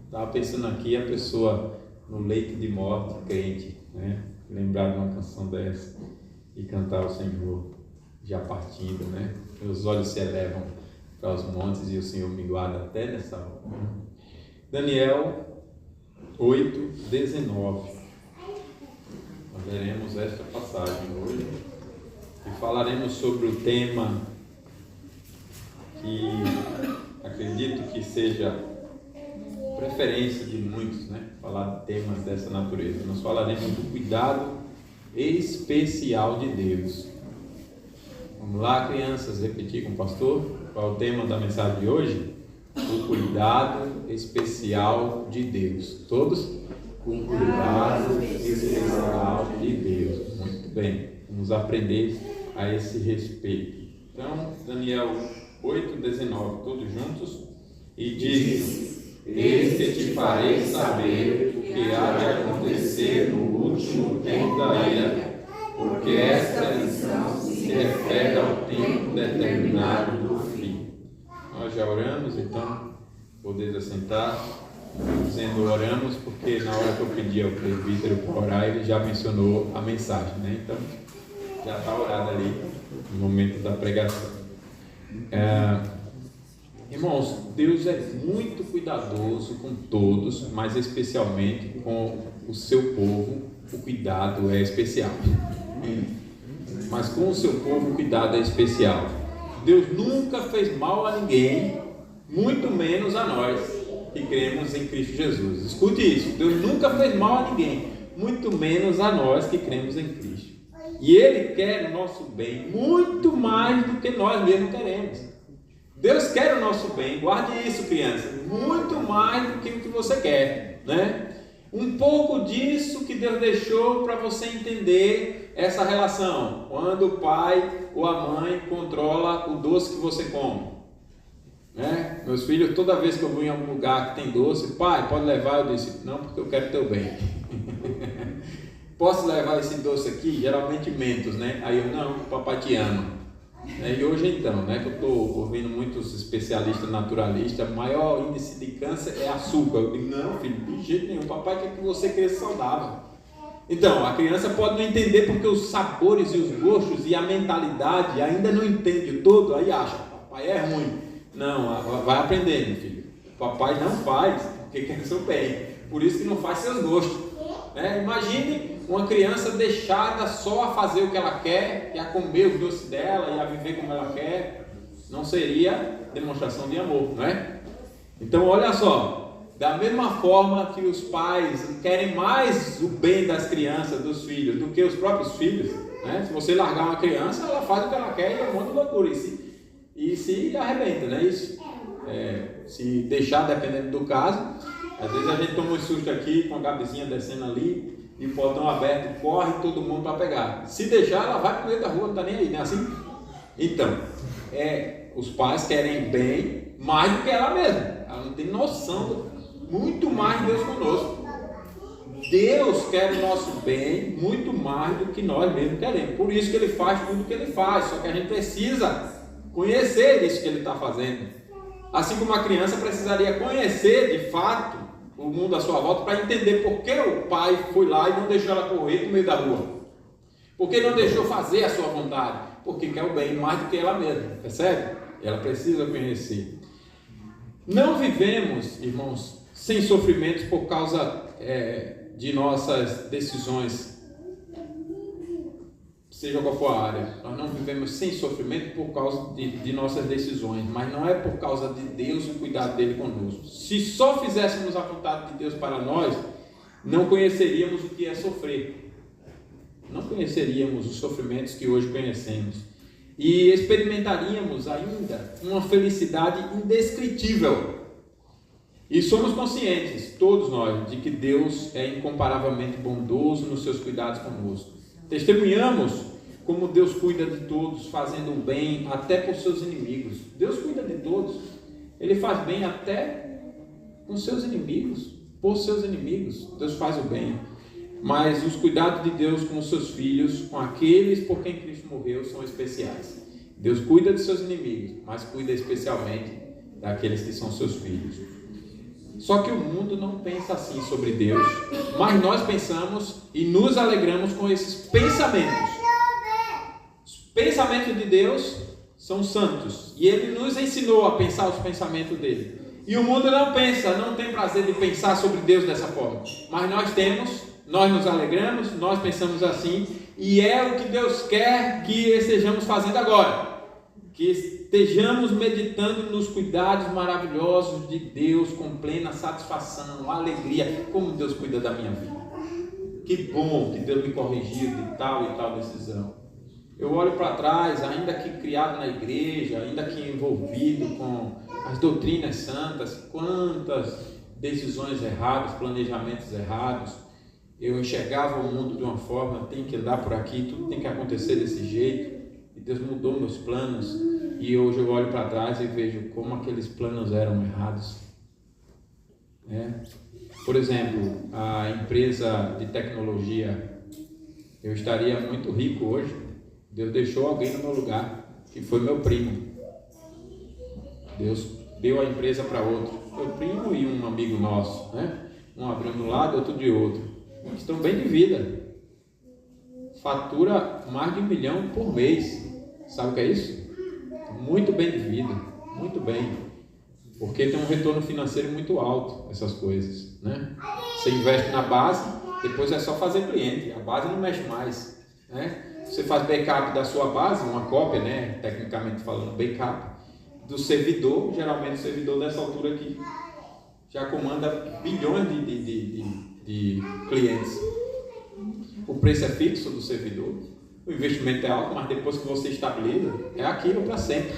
Estava pensando aqui, a pessoa no leito de morte, crente, né? Lembrar de uma canção dessa e cantar o Senhor já partindo, né? Meus olhos se elevam para os montes e o Senhor me guarda até nessa hora. Daniel 8:19. Nós leremos esta passagem hoje e falaremos sobre o tema que acredito que seja preferência de muitos, né? Falar de temas dessa natureza. Nós falaremos do cuidado especial de Deus. Vamos lá, crianças, repetir com o pastor. Qual é o tema da mensagem de hoje? O cuidado especial de Deus. Todos? O cuidado especial de Deus. Muito bem. Vamos aprender a esse respeito. Então, Daniel 8:19, todos juntos. E diz: eis que te farei saber o que há de acontecer no último tempo da ira, porque esta lição se refere ao tempo determinado do fim. Nós já oramos, então podeis assentar, dizendo oramos, porque na hora que eu pedi ao presbítero para orar, ele já mencionou a mensagem, né? Então já está orado ali no momento da pregação. Irmãos, Deus é muito cuidadoso com todos, mas especialmente com o seu povo, o cuidado é especial. Mas com o seu povo, o cuidado é especial. Deus nunca fez mal a ninguém, muito menos a nós que cremos em Cristo Jesus. Escute isso, Deus nunca fez mal a ninguém, muito menos a nós que cremos em Cristo. E Ele quer o nosso bem muito mais do que nós mesmos queremos. Deus quer o nosso bem, guarde isso, criança, muito mais do que o que você quer, né? Um pouco disso que Deus deixou para você entender essa relação, quando o pai ou a mãe controla o doce que você come, né? Meus filhos, toda vez que eu vou em algum lugar que tem doce, pai, pode levar? Eu disse, não, porque eu quero teu bem. Posso levar esse doce aqui? Geralmente Mentos, né? Aí eu, não, papai te ama. E hoje então, né, que eu estou ouvindo muitos especialistas naturalistas, o maior índice de câncer é açúcar. Eu digo, não filho, de jeito nenhum, papai quer que você cresça saudável. Então, a criança pode não entender porque os sabores e os gostos e a mentalidade ainda não entende todo, aí acha, papai é ruim. Não, vai aprender, meu filho. Papai não faz porque quer o seu bem, por isso que não faz seus gostos. Imagine uma criança deixada só a fazer o que ela quer, e a comer os doces dela, e a viver como ela quer, não seria demonstração de amor, não é? Então olha só, da mesma forma que os pais querem mais o bem das crianças, dos filhos, do que os próprios filhos, né? Se você largar uma criança, ela faz o que ela quer e é um monte de loucura, e se arrebenta, né? Isso, se deixar, dependendo do caso, às vezes a gente toma um susto aqui com a Gabizinha descendo ali e o portão aberto, corre todo mundo para pegar. Se deixar, ela vai para o meio da rua, não está nem aí, não é assim? Então, os pais querem bem mais do que ela mesma. Ela não tem noção, muito mais de Deus conosco. Deus quer o nosso bem muito mais do que nós mesmos queremos. Por isso que Ele faz tudo o que Ele faz. Só que a gente precisa conhecer isso que Ele está fazendo. Assim como a criança precisaria conhecer de fato o mundo à sua volta para entender por que o pai foi lá e não deixou ela correr no meio da rua. Por que não deixou fazer a sua vontade? Porque quer o bem mais do que ela mesma, percebe? Ela precisa conhecer. Não vivemos, irmãos, sem sofrimentos por causa de nossas decisões, seja qual for a área. Nós não vivemos sem sofrimento por causa de nossas decisões, mas não é por causa de Deus e o cuidado dele conosco. Se só fizéssemos a vontade de Deus para nós, não conheceríamos o que é sofrer. Não conheceríamos os sofrimentos que hoje conhecemos. E experimentaríamos ainda uma felicidade indescritível. E somos conscientes, todos nós, de que Deus é incomparavelmente bondoso nos seus cuidados conosco. Testemunhamos como Deus cuida de todos, fazendo o bem até por seus inimigos. Deus cuida de todos. Ele faz bem até com seus inimigos, por seus inimigos. Deus faz o bem. Mas os cuidados de Deus com os seus filhos, com aqueles por quem Cristo morreu, são especiais. Deus cuida de seus inimigos, mas cuida especialmente daqueles que são seus filhos. Só que o mundo não pensa assim sobre Deus, mas nós pensamos e nos alegramos com esses pensamentos. Os pensamentos de Deus são santos e Ele nos ensinou a pensar os pensamentos dele. E o mundo não pensa, não tem prazer de pensar sobre Deus dessa forma, mas nós temos, nós nos alegramos, nós pensamos assim, e é o que Deus quer que estejamos fazendo agora, que estejamos meditando nos cuidados maravilhosos de Deus com plena satisfação, alegria, como Deus cuida da minha vida. Que bom que Deus me corrigiu de tal e tal decisão. Eu olho para trás, ainda que criado na igreja, ainda que envolvido com as doutrinas santas, quantas decisões erradas, planejamentos errados. Eu enxergava o mundo de uma forma, tem que andar por aqui, tudo tem que acontecer desse jeito. E Deus mudou meus planos. E hoje eu olho para trás e vejo como aqueles planos eram errados. Por exemplo, a empresa de tecnologia, eu estaria muito rico hoje. Deus deixou alguém no meu lugar, que foi meu primo. Deus deu a empresa para outro. Meu primo e um amigo nosso, Um abriu de um lado, outro de outro. Estão bem de vida. Fatura mais de 1 milhão por mês. Sabe o que é isso? Muito bem de vida, muito bem. Porque tem um retorno financeiro muito alto, essas coisas, Você investe na base, depois é só fazer cliente. A base não mexe mais, Você faz backup da sua base, uma cópia, tecnicamente falando, backup do servidor. Geralmente o servidor dessa altura aqui já comanda bilhões de clientes. O preço é fixo do servidor, o investimento é alto, mas depois que você estabiliza, é aquilo para sempre.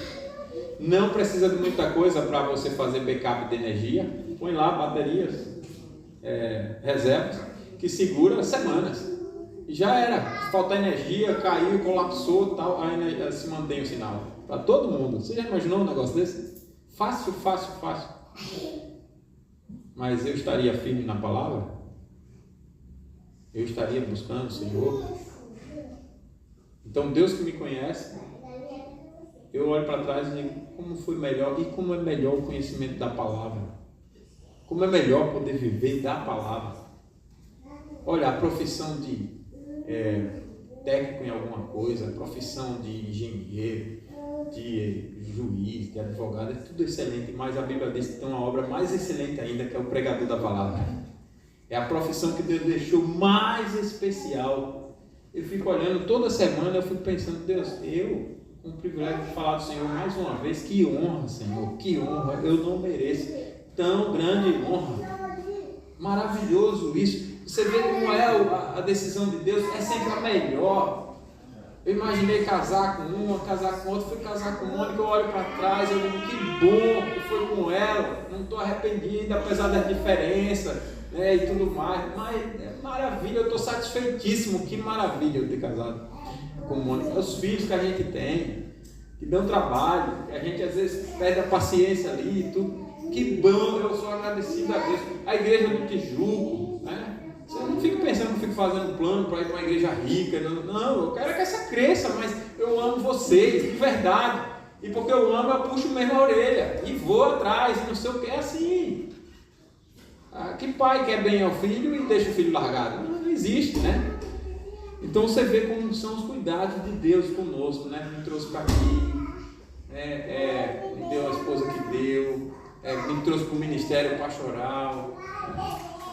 Não precisa de muita coisa para você fazer backup de energia. Põe lá baterias, reservas, que segura semanas. E já era. Se faltar energia, caiu, colapsou, tal, aí se mantém o sinal. Para todo mundo. Você já imaginou um negócio desse? Fácil, fácil, fácil. Mas eu estaria firme na palavra? Eu estaria buscando o Senhor? Então Deus que me conhece, eu olho para trás e digo, como foi melhor, e como é melhor o conhecimento da palavra. Como é melhor poder viver da palavra. Olha, a profissão de técnico em alguma coisa, a profissão de engenheiro, de juiz, de advogado, é tudo excelente, mas a Bíblia diz que tem uma obra mais excelente ainda, que é o pregador da palavra. É a profissão que Deus deixou mais especial. Eu fico olhando toda semana, eu fico pensando, Deus, eu, com o privilégio de falar do Senhor mais uma vez, que honra, Senhor, que honra, eu não mereço tão grande honra. Maravilhoso isso. Você vê como é a decisão de Deus, é sempre a melhor. Eu imaginei casar com uma, casar com outra, fui casar com uma, que eu olho para trás, eu digo, que bom que foi com ela, não estou arrependido, apesar das diferenças, e tudo mais, mas é maravilha, eu estou satisfeitíssimo, que maravilha eu ter casado com Mônica. Os filhos que a gente tem, que dão trabalho, que a gente às vezes perde a paciência ali e tudo, que bom, eu sou agradecido a Deus. A igreja do Tijuco, eu não fico pensando, não fico fazendo plano para ir para uma igreja rica, não, eu quero que essa cresça, mas eu amo vocês, de verdade, e porque eu amo, eu puxo mesmo a orelha, e vou atrás, e não sei o que, é assim. Que pai quer bem ao filho e deixa o filho largado? Não existe, Então você vê como são os cuidados de Deus conosco, Me trouxe para aqui, me deu a esposa que deu, me trouxe para o ministério pastoral.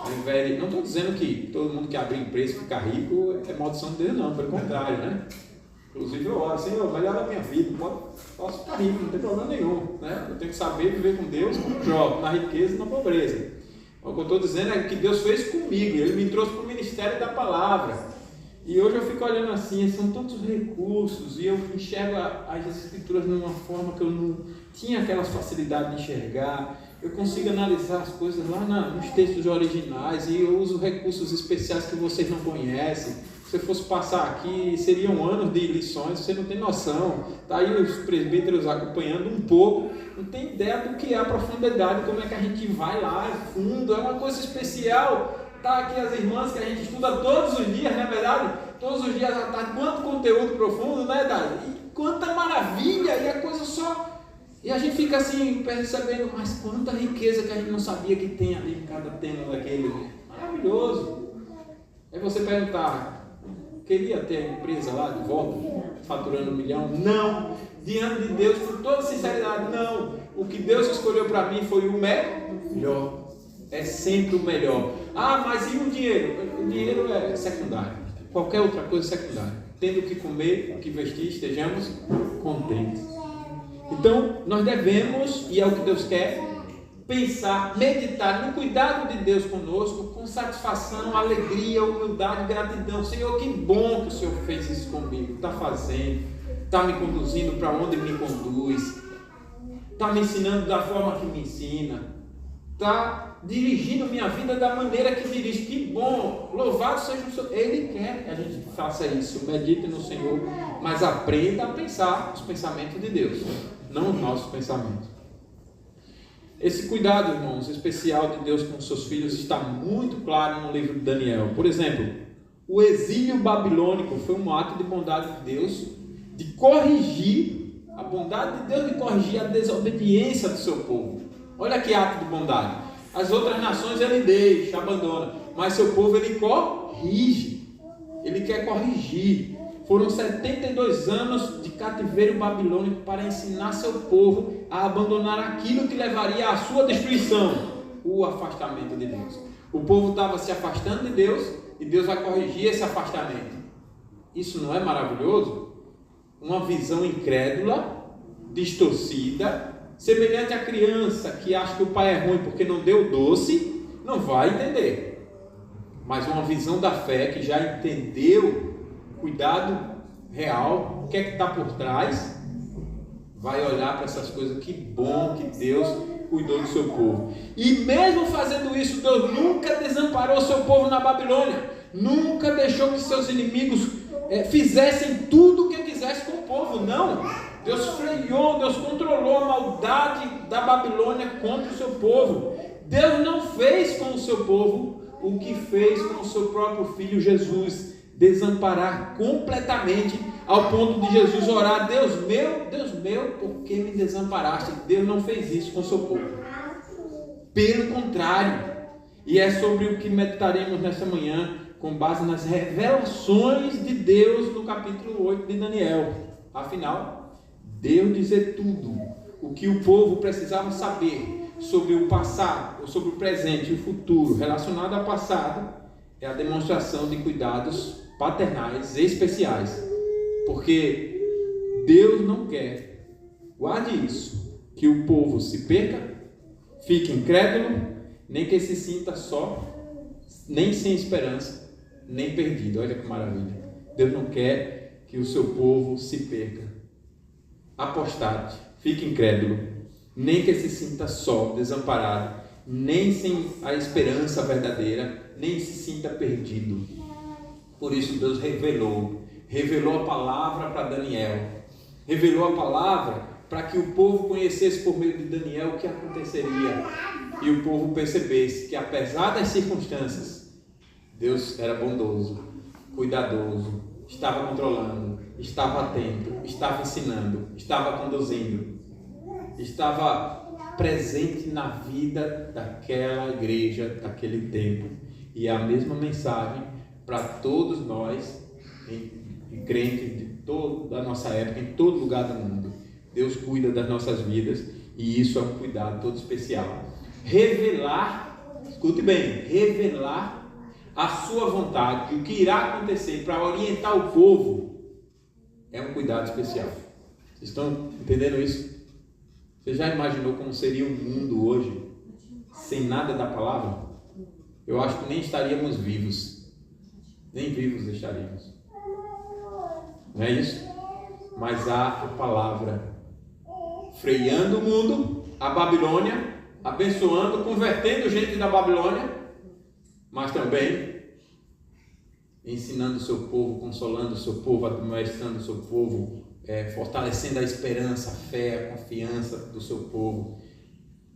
Ao invés de, não estou dizendo que todo mundo que abre empresa e fica rico é maldição de Deus, não, pelo contrário, Inclusive eu oro, Senhor, melhora a minha vida, posso ficar rico, não tem problema nenhum, Eu tenho que saber viver com Deus como Jó, na riqueza e na pobreza. O que eu estou dizendo é que Deus fez comigo, Ele me trouxe para o ministério da palavra. E hoje eu fico olhando assim, são tantos recursos, e eu enxergo as escrituras de uma forma que eu não tinha aquela facilidade de enxergar. Eu consigo analisar as coisas lá nos textos originais, e eu uso recursos especiais que vocês não conhecem. Se eu fosse passar aqui, seriam anos de lições, você não tem noção. Está aí os presbíteros acompanhando um pouco, não tem ideia do que é a profundidade, como é que a gente vai lá, fundo, é uma coisa especial. Está aqui as irmãs que a gente estuda todos os dias, não é verdade? Todos os dias à tarde, quanto conteúdo profundo, Dade? E quanta maravilha, e a coisa só E a gente fica assim, percebendo, mas quanta riqueza que a gente não sabia que tem ali em cada tema daquele. Maravilhoso. Aí você perguntar, queria ter a empresa lá de volta, faturando 1 milhão? Não. Diante de Deus, com toda sinceridade, não. O que Deus escolheu para mim foi o melhor. É sempre o melhor. Ah, mas e o dinheiro? O dinheiro é secundário. Qualquer outra coisa é secundária. Tendo o que comer, o que vestir, estejamos contentes. Então, nós devemos, e é o que Deus quer, pensar, meditar no cuidado de Deus conosco, com satisfação, alegria, humildade, gratidão. Senhor, que bom que o Senhor fez isso comigo, está fazendo, está me conduzindo para onde me conduz, está me ensinando da forma que me ensina, está dirigindo minha vida da maneira que dirige. Que bom, louvado seja o Senhor. Ele quer que a gente faça isso, medite no Senhor, mas aprenda a pensar os pensamentos de Deus, não os nossos pensamentos. Esse cuidado, irmãos, especial de Deus com os seus filhos está muito claro no livro de Daniel. Por exemplo, o exílio babilônico foi um ato de bondade de Deus, de corrigir, a bondade de Deus de corrigir a desobediência do seu povo. Olha que ato de bondade. As outras nações ele deixa, abandona, mas seu povo ele corrige, ele quer corrigir. Foram 72 anos de cativeiro babilônico para ensinar seu povo a abandonar aquilo que levaria à sua destruição, o afastamento de Deus. O povo estava se afastando de Deus e Deus vai corrigir esse afastamento. Isso não é maravilhoso? Uma visão incrédula, distorcida, semelhante à criança que acha que o pai é ruim porque não deu doce, não vai entender. Mas uma visão da fé que já entendeu cuidado real, o que é que está por trás, vai olhar para essas coisas. Que bom que Deus cuidou do seu povo. E mesmo fazendo isso, Deus nunca desamparou o seu povo na Babilônia, nunca deixou que seus inimigos fizessem tudo o que quisesse com o povo. Não, Deus freou, Deus controlou a maldade da Babilônia contra o seu povo. Deus não fez com o seu povo o que fez com o seu próprio filho Jesus, desamparar completamente, ao ponto de Jesus orar: Deus meu, por que me desamparaste? Deus não fez isso com o seu povo, pelo contrário. E é sobre o que meditaremos nesta manhã, com base nas revelações de Deus no capítulo 8 de Daniel. Afinal, Deus dizer tudo o que o povo precisava saber sobre o passado, sobre o presente e o futuro relacionado ao passado, é a demonstração de cuidados paternais especiais, porque Deus não quer, guarde isso, que o povo se perca, fique incrédulo, nem que se sinta só, nem sem esperança, nem perdido. Olha que maravilha. Deus não quer que o seu povo se perca, apostate, fique incrédulo, nem que se sinta só, desamparado, nem sem a esperança verdadeira, nem se sinta perdido. Por isso Deus revelou a palavra para Daniel, revelou a palavra para que o povo conhecesse por meio de Daniel o que aconteceria, e o povo percebesse que, apesar das circunstâncias, Deus era bondoso, cuidadoso, estava controlando, estava atento, estava ensinando, estava conduzindo, estava presente na vida daquela igreja, daquele tempo. E é a mesma mensagem para todos nós, crentes de toda a nossa época, em todo lugar do mundo. Deus cuida das nossas vidas, e isso é um cuidado todo especial. Revelar, escute bem, revelar a sua vontade, o que irá acontecer para orientar o povo, é um cuidado especial. Vocês estão entendendo isso? Você já imaginou como seria o mundo hoje sem nada da palavra? Eu acho que nem estaríamos vivos. Nem vivos estaríamos. Não é isso? Mas há a palavra freando o mundo, a Babilônia, abençoando, convertendo gente da Babilônia, mas também ensinando o seu povo, consolando o seu povo, admoestando o seu povo, fortalecendo a esperança, a fé, a confiança do seu povo,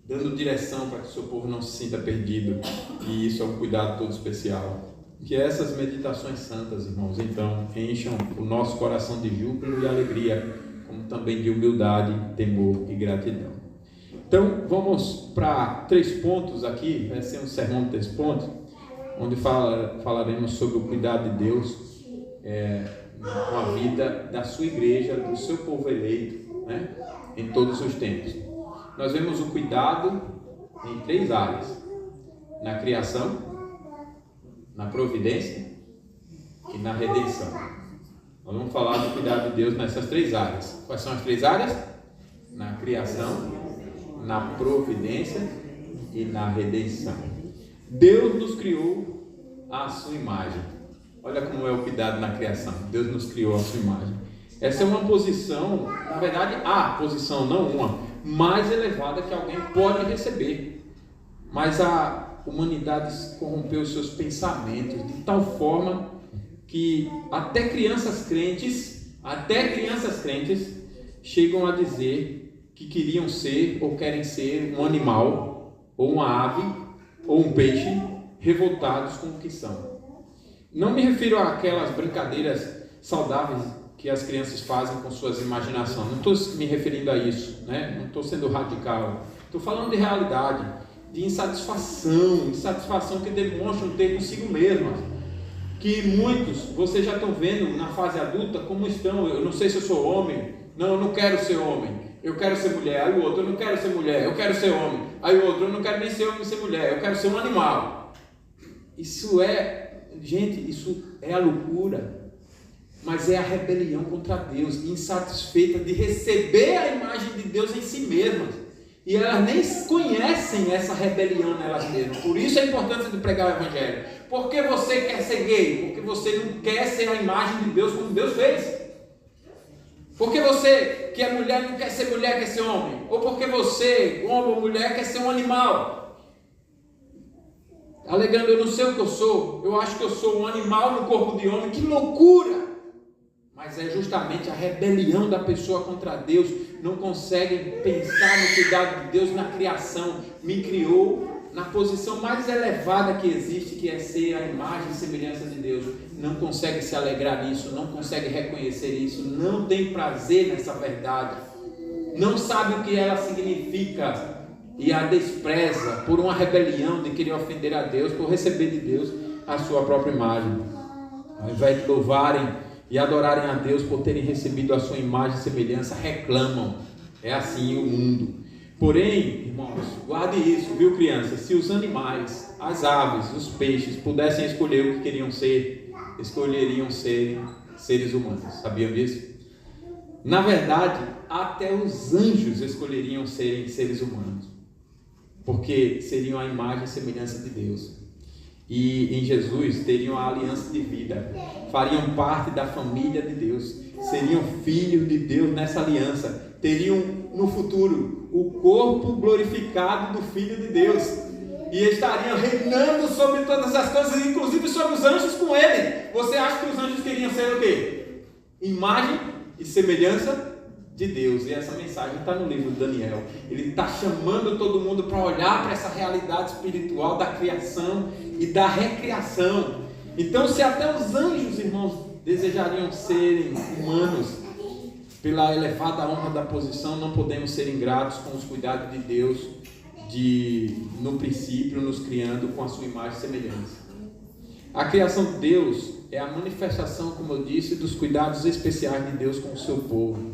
dando direção para que o seu povo não se sinta perdido. E isso é um cuidado todo especial. Que essas meditações santas, irmãos, então, encham o nosso coração de júbilo e alegria como também de humildade, temor e gratidão. Então, vamos para 3 pontos aqui, vai ser um sermão de 3 pontos, onde falaremos sobre o cuidado de Deus com a vida da sua igreja, do seu povo eleito, né, em todos os tempos. Nós vemos o cuidado em 3 áreas: na criação, na providência e na redenção. Nós vamos falar do cuidado de Deus nessas 3 áreas. Quais são as 3 áreas? Na criação, na providência e na redenção. Deus nos criou à sua imagem. Olha como é o cuidado na criação. Deus nos criou à sua imagem. Essa é uma posição, na verdade, a posição, não uma, mais elevada que alguém pode receber. Mas a humanidade corrompeu os seus pensamentos de tal forma que até crianças crentes chegam a dizer que queriam ser ou querem ser um animal, ou uma ave, ou um peixe, revoltados com o que são. Não me refiro àquelas brincadeiras saudáveis que as crianças fazem com suas imaginações. Não estou me referindo a isso, né? Não estou sendo radical. Estou falando de realidade, de insatisfação que demonstram ter consigo mesmas. Que muitos, vocês já estão vendo na fase adulta como estão. Eu não sei se eu sou homem. Não, eu não quero ser homem. Eu quero ser mulher. Aí o outro, eu não quero ser mulher. Eu quero ser homem. Aí o outro, eu não quero nem ser homem nem ser mulher. Eu quero ser um animal. Isso é, gente, isso é a loucura. Mas é a rebelião contra Deus, insatisfeita de receber a imagem de Deus em si mesmas. E elas nem conhecem essa rebelião nelas mesmas. Por isso a importância de pregar o Evangelho. Por que você quer ser gay? Porque você não quer ser a imagem de Deus como Deus fez. Porque você, que é mulher, não quer ser mulher, quer ser homem. Ou porque você, homem ou mulher, quer ser um animal. Alegando, eu não sei o que eu sou. Eu acho que eu sou um animal no corpo de homem. Que loucura! Mas é justamente a rebelião da pessoa contra Deus. Não conseguem pensar no cuidado de Deus na criação. Me criou na posição mais elevada que existe, que é ser a imagem e semelhança de Deus. Não consegue se alegrar nisso, não consegue reconhecer isso, não tem prazer nessa verdade, não sabe o que ela significa e a despreza por uma rebelião de querer ofender a Deus, por receber de Deus a sua própria imagem. Ao invés de louvarem e adorarem a Deus por terem recebido a sua imagem e semelhança, reclamam. É assim o mundo. Porém, irmãos, guarde isso, viu, crianças? Se os animais, as aves, os peixes pudessem escolher o que queriam ser, escolheriam ser seres humanos. Sabiam disso? Na verdade, até os anjos escolheriam serem seres humanos, porque seriam a imagem e semelhança de Deus. E em Jesus teriam a aliança de vida, fariam parte da família de Deus, seriam filhos de Deus nessa aliança, teriam no futuro o corpo glorificado do Filho de Deus e estariam reinando sobre todas as coisas, inclusive sobre os anjos com ele. Você acha que os anjos queriam ser o quê? Imagem e semelhança de Deus. E essa mensagem está no livro de Daniel. Ele está chamando todo mundo para olhar para essa realidade espiritual da criação e da recriação. Então, se até os anjos, irmãos, desejariam serem humanos, pela elevada honra da posição, não podemos ser ingratos com os cuidados de Deus, no princípio, nos criando com a sua imagem e semelhança. A criação de Deus é a manifestação, como eu disse, dos cuidados especiais de Deus com o seu povo.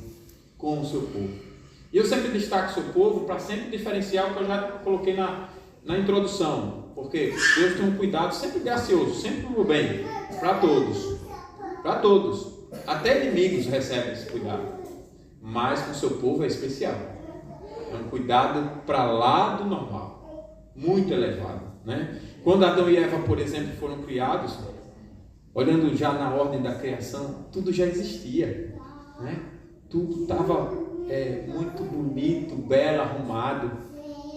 E eu sempre destaco o seu povo para sempre diferenciar o que eu já coloquei na introdução, porque Deus tem um cuidado sempre gracioso, sempre pro bem, para todos, até inimigos recebem esse cuidado, mas com o seu povo é especial, é um cuidado para lá do normal, muito elevado, né? Quando Adão e Eva, por exemplo, foram criados, olhando já na ordem da criação, tudo já existia, né? Tudo estava muito bonito, belo, arrumado.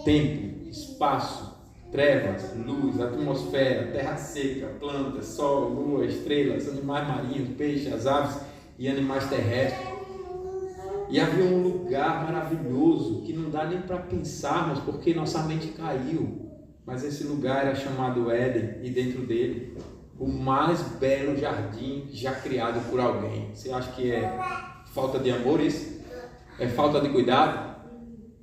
Tempo, espaço, trevas, luz, atmosfera, terra seca, plantas, sol, lua, estrelas, animais marinhos, peixes, as aves e animais terrestres. E havia um lugar maravilhoso que não dá nem para pensarmos, porque nossa mente caiu. Mas esse lugar era chamado Éden, e dentro dele, o mais belo jardim já criado por alguém. Você acha que é falta de amor isso? é falta de cuidado,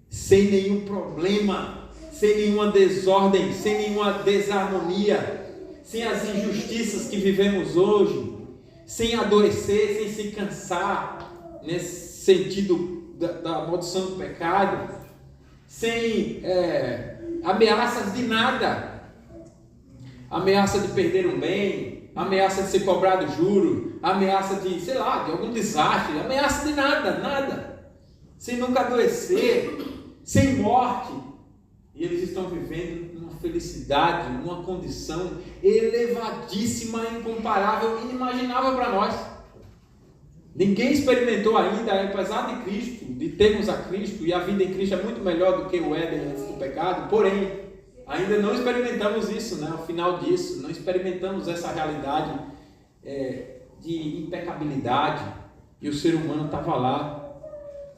sem nenhum problema, sem nenhuma desordem, sem nenhuma desarmonia, sem as injustiças que vivemos hoje, sem adoecer, sem se cansar, nesse sentido da maldição do pecado, sem ameaças de nada, ameaça de perder um bem, ameaça de ser cobrado juros, ameaça de, de algum desastre, ameaça de nada, sem nunca adoecer, sem morte. E eles estão vivendo uma felicidade, uma condição elevadíssima, incomparável, inimaginável para nós. Ninguém experimentou ainda, apesar de Cristo, de termos a Cristo, e a vida em Cristo é muito melhor do que o Éden antes do pecado, porém, ainda não experimentamos isso, né? Ao final disso, não experimentamos essa realidade de impecabilidade, e o ser humano estava lá,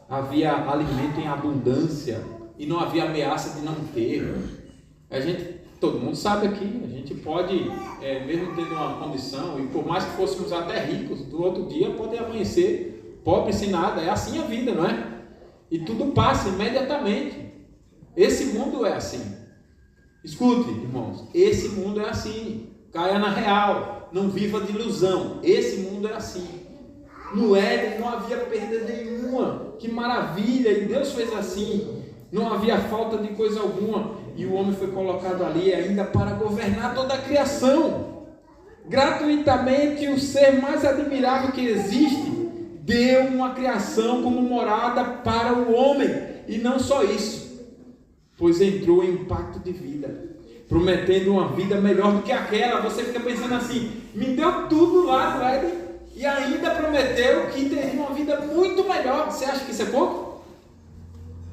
havia alimento em abundância, e não havia ameaça de não ter. Todo mundo sabe aqui, a gente pode, mesmo tendo uma condição, e por mais que fôssemos até ricos, do outro dia pode amanhecer pobre sem nada. É assim a vida, não é? E tudo passa imediatamente. Esse mundo é assim. Escute, irmãos, esse mundo é assim. Caia na real, não viva de ilusão. Esse mundo é assim. No Éden não havia perda nenhuma. Que maravilha! E Deus fez assim. Não havia falta de coisa alguma, e o homem foi colocado ali ainda para governar toda a criação. Gratuitamente, o ser mais admirável que existe deu uma criação como morada para o homem, e não só isso, pois entrou em um pacto de vida, prometendo uma vida melhor do que aquela. Você fica pensando assim, me deu tudo lá no Éden, e ainda prometeu que teria uma vida muito melhor. Você acha que isso é pouco?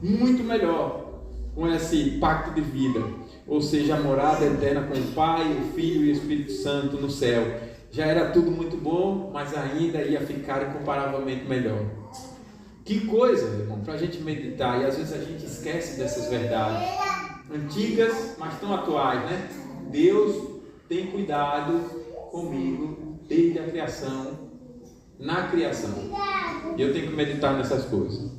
Muito melhor, com esse pacto de vida, ou seja, a morada eterna com o Pai, o Filho e o Espírito Santo no céu. Já era tudo muito bom, mas ainda ia ficar incomparavelmente melhor. Que coisa, irmão, para a gente meditar, e às vezes a gente esquece dessas verdades antigas, mas tão atuais, né? Deus tem cuidado comigo desde a criação, na criação, e eu tenho que meditar nessas coisas.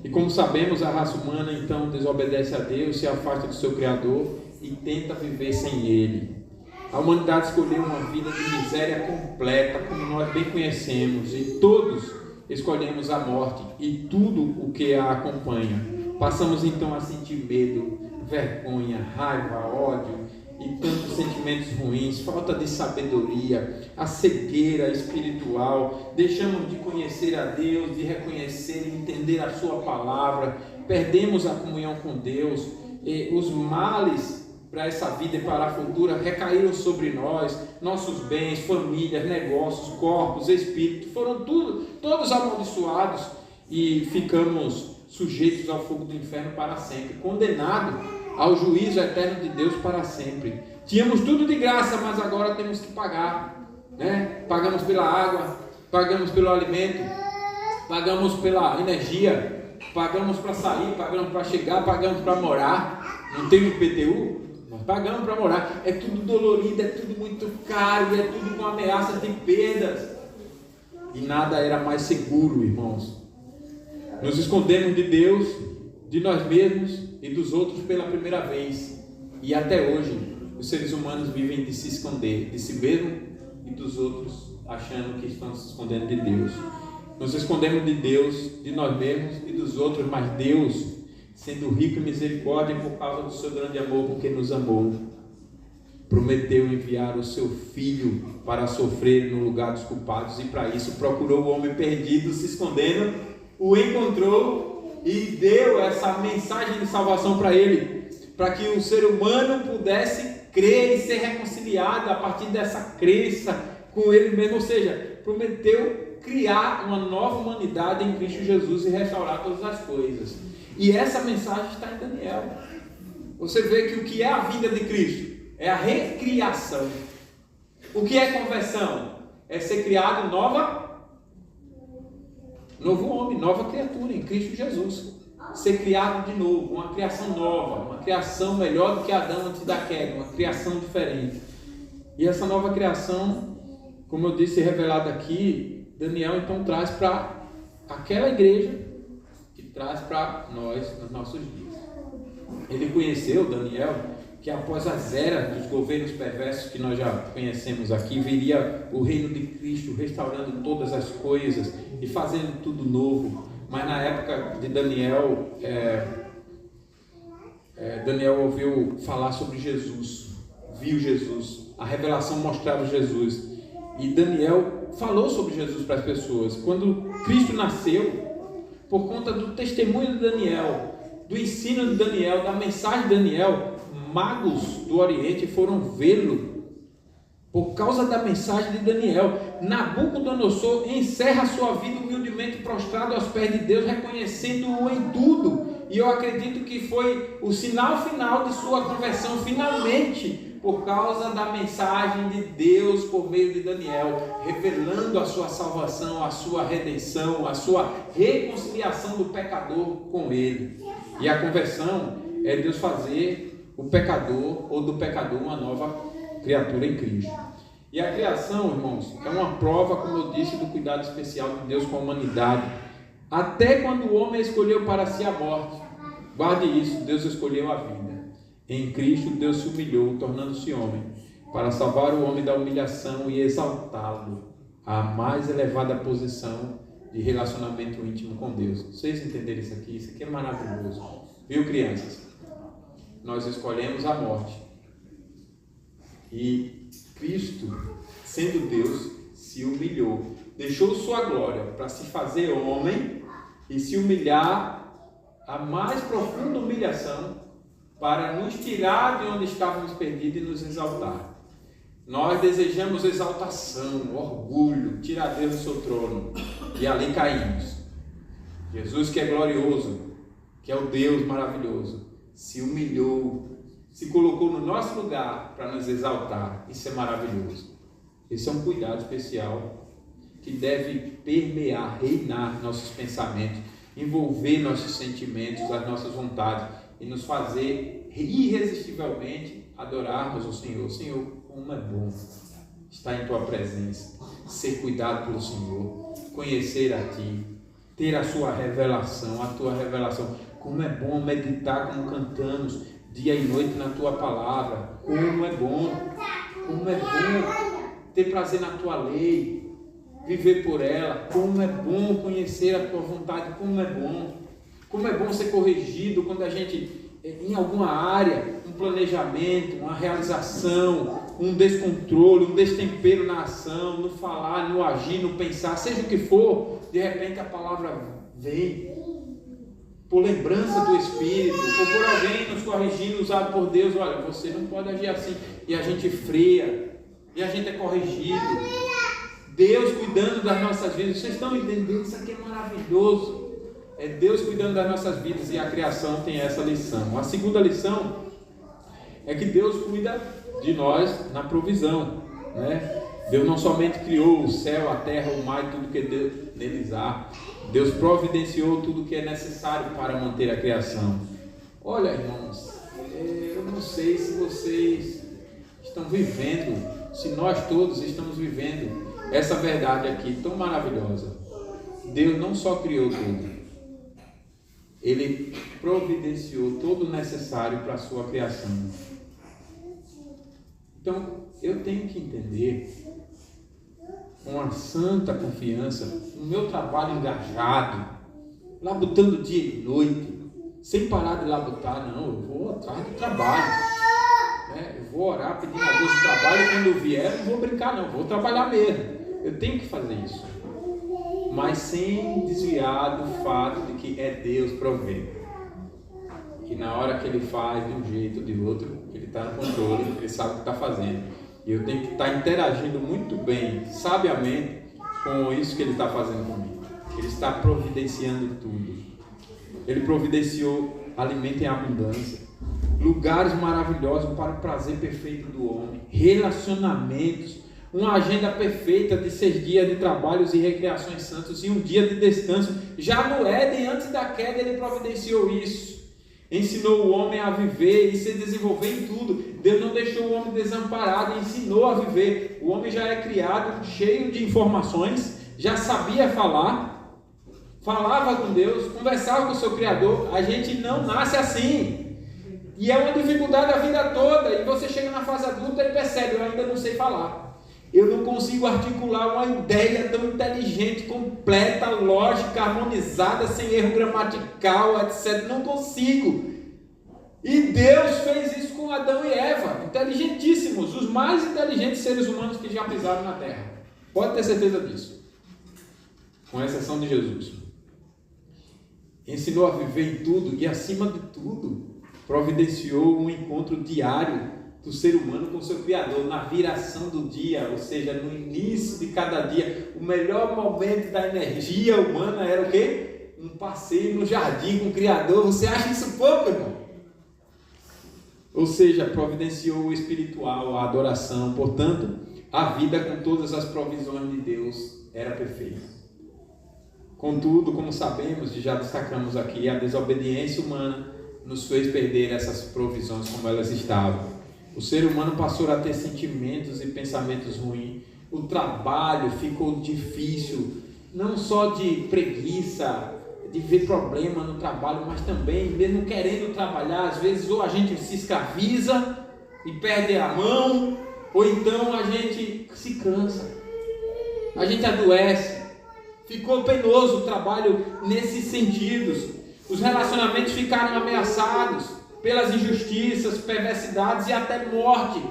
E como sabemos, a raça humana então desobedece a Deus, se afasta do seu Criador e tenta viver sem Ele. A humanidade escolheu uma vida de miséria completa, como nós bem conhecemos, e todos escolhemos a morte e tudo o que a acompanha. Passamos então a sentir medo, vergonha, raiva, ódio e tantos sentimentos ruins, falta de sabedoria, a cegueira espiritual. Deixamos de conhecer a Deus, de reconhecer e entender a sua palavra, perdemos a comunhão com Deus, e os males para essa vida e para a futura recaíram sobre nós. Nossos bens, famílias, negócios, corpos, espíritos foram todos amaldiçoados, e ficamos sujeitos ao fogo do inferno para sempre, condenados ao juízo eterno de Deus para sempre. Tínhamos tudo de graça, mas agora temos que pagar, né? Pagamos pela água, pagamos pelo alimento, pagamos pela energia, pagamos para sair, pagamos para chegar, pagamos para morar. Não tem IPTU? Nós pagamos para morar. É tudo dolorido, é tudo muito caro, é tudo com ameaça de perdas. E nada era mais seguro, irmãos. Nos escondemos de Deus, de nós mesmos e dos outros pela primeira vez, e até hoje os seres humanos vivem de se esconder de si mesmo e dos outros, achando que estão se escondendo de Deus. Nos escondemos de Deus, de nós mesmos e dos outros, mas Deus, sendo rico em misericórdia por causa do seu grande amor, porque nos amou, prometeu enviar o seu Filho para sofrer no lugar dos culpados, e para isso procurou o homem perdido, se escondendo, o encontrou e deu essa mensagem de salvação para ele, para que o ser humano pudesse crer e ser reconciliado a partir dessa crença com ele mesmo. Ou seja, prometeu criar uma nova humanidade em Cristo Jesus e restaurar todas as coisas. E essa mensagem está em Daniel. Você vê que o que é a vida de Cristo é a recriação. O que é conversão? É ser criado novo homem, nova criatura em Cristo Jesus. Ser criado de novo, uma criação nova, uma criação melhor do que Adão antes da queda, uma criação diferente. E essa nova criação, como eu disse, revelada aqui, Daniel então traz para aquela igreja que traz para nós nos nossos dias. Ele conheceu, Daniel, que após as eras dos governos perversos que nós já conhecemos aqui, viria o reino de Cristo restaurando todas as coisas e fazendo tudo novo. Mas na época de Daniel, Daniel ouviu falar sobre Jesus, viu Jesus, a revelação mostrava Jesus. E Daniel falou sobre Jesus para as pessoas. Quando Cristo nasceu, por conta do testemunho de Daniel, do ensino de Daniel, da mensagem de Daniel, magos do Oriente foram vê-lo por causa da mensagem de Daniel. Nabucodonosor encerra sua vida humildemente prostrado aos pés de Deus, reconhecendo-o em tudo. E eu acredito que foi o sinal final de sua conversão, finalmente, por causa da mensagem de Deus por meio de Daniel, revelando a sua salvação, a sua redenção, a sua reconciliação do pecador com Ele. E a conversão é Deus fazer o pecador ou do pecador uma nova criatura em Cristo. E a criação, irmãos, é uma prova, como eu disse, do cuidado especial de Deus com a humanidade. Até quando o homem escolheu para si a morte, guarde isso, Deus escolheu a vida. Em Cristo, Deus se humilhou, tornando-se homem, para salvar o homem da humilhação e exaltá-lo à mais elevada posição de relacionamento íntimo com Deus. Vocês entenderam isso aqui? Isso aqui é maravilhoso. Viu, crianças? Nós escolhemos a morte. E Cristo, sendo Deus, se humilhou. Deixou sua glória para se fazer homem e se humilhar a mais profunda humilhação para nos tirar de onde estávamos perdidos e nos exaltar. Nós desejamos exaltação, orgulho, tirar Deus do seu trono e ali caímos. Jesus, que é glorioso, que é o Deus maravilhoso, se humilhou, se colocou no nosso lugar para nos exaltar. Isso é maravilhoso. Esse é um cuidado especial que deve permear, reinar nossos pensamentos, envolver nossos sentimentos, as nossas vontades e nos fazer irresistivelmente adorarmos o Senhor. Senhor, como é bom estar em Tua presença, ser cuidado pelo Senhor, conhecer a Ti, ter a Sua revelação, a Tua revelação. Como é bom meditar como cantamos dia e noite na Tua palavra. Como é bom ter prazer na Tua lei, viver por ela. Como é bom conhecer a Tua vontade. Como é bom ser corrigido quando a gente, em alguma área, um planejamento, uma realização, um descontrole, um destempero na ação, no falar, no agir, no pensar, seja o que for, de repente a palavra vem, por lembrança do Espírito, ou por alguém nos corrigindo, usado por Deus. Olha, você não pode agir assim, e a gente freia, e a gente é corrigido. Deus cuidando das nossas vidas. Vocês estão entendendo? Isso aqui é maravilhoso. É Deus cuidando das nossas vidas, e a criação tem essa lição. A segunda lição é que Deus cuida de nós na provisão, né? Deus não somente criou o céu, a terra, o mar e tudo que neles há. Deus providenciou tudo que é necessário para manter a criação. Olha, irmãos, eu não sei se vocês estão vivendo, se nós todos estamos vivendo essa verdade aqui tão maravilhosa. Deus não só criou tudo, Ele providenciou todo o necessário para a sua criação. Então, eu tenho que entender, com uma santa confiança, no meu trabalho engajado, labutando dia e noite, sem parar de labutar. Não, eu vou atrás do trabalho, né? Eu vou orar pedindo a Deus o trabalho, e quando eu vier, não vou brincar não, vou trabalhar mesmo. Eu tenho que fazer isso, mas sem desviar do fato de que é Deus provendo. E na hora que Ele faz de um jeito ou de outro, Ele está no controle, Ele sabe o que está fazendo. E eu tenho que estar interagindo muito bem, sabiamente, com isso que Ele está fazendo comigo. Ele está providenciando tudo. Ele providenciou alimento em abundância, lugares maravilhosos para o prazer perfeito do homem, relacionamentos, uma agenda perfeita de 6 dias de trabalhos e recreações santos e um dia de descanso. Já no Éden, antes da queda, Ele providenciou isso. Ensinou o homem a viver e se desenvolver em tudo. Deus não deixou o homem desamparado, ensinou a viver. O homem já é criado cheio de informações, já sabia falar falava com Deus, conversava com o seu Criador. A gente não nasce assim. E é uma dificuldade a vida toda. E você chega na fase adulta e percebe: eu ainda não sei falar. Eu não consigo articular uma ideia tão inteligente, completa, lógica, harmonizada, sem erro gramatical, etc. Não consigo. E Deus fez isso com Adão e Eva, inteligentíssimos, os mais inteligentes seres humanos que já pisaram na Terra. Pode ter certeza disso. Com exceção de Jesus. Ensinou a viver em tudo e, acima de tudo, providenciou um encontro diário do ser humano com o seu Criador, na viração do dia, ou seja, no início de cada dia. O melhor momento da energia humana era o quê? Um passeio no jardim com o Criador. Você acha isso pouco, irmão? Ou seja, providenciou o espiritual, a adoração. Portanto, a vida com todas as provisões de Deus era perfeita. Contudo, como sabemos e já destacamos aqui, a desobediência humana nos fez perder essas provisões como elas estavam. O ser humano passou a ter sentimentos e pensamentos ruins. O trabalho ficou difícil, não só de preguiça, de ver problema no trabalho, mas também, mesmo querendo trabalhar, às vezes ou a gente se escraviza e perde a mão, ou então a gente se cansa, a gente adoece. Ficou penoso o trabalho nesses sentidos. Os relacionamentos ficaram ameaçados pelas injustiças, perversidades e até morte.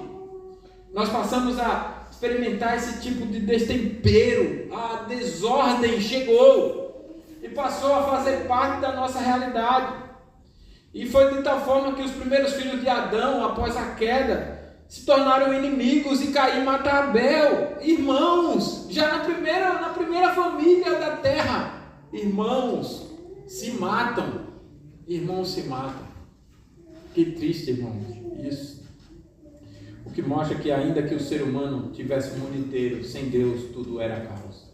Nós passamos a experimentar esse tipo de destempero. A desordem chegou e passou a fazer parte da nossa realidade. E foi de tal forma que os primeiros filhos de Adão, após a queda, se tornaram inimigos e Caim mata Abel. Irmãos, já na primeira família da terra, irmãos se matam. Irmãos se matam. Que triste, irmãos, isso. O que mostra que ainda que o ser humano tivesse o mundo inteiro, sem Deus tudo era caos.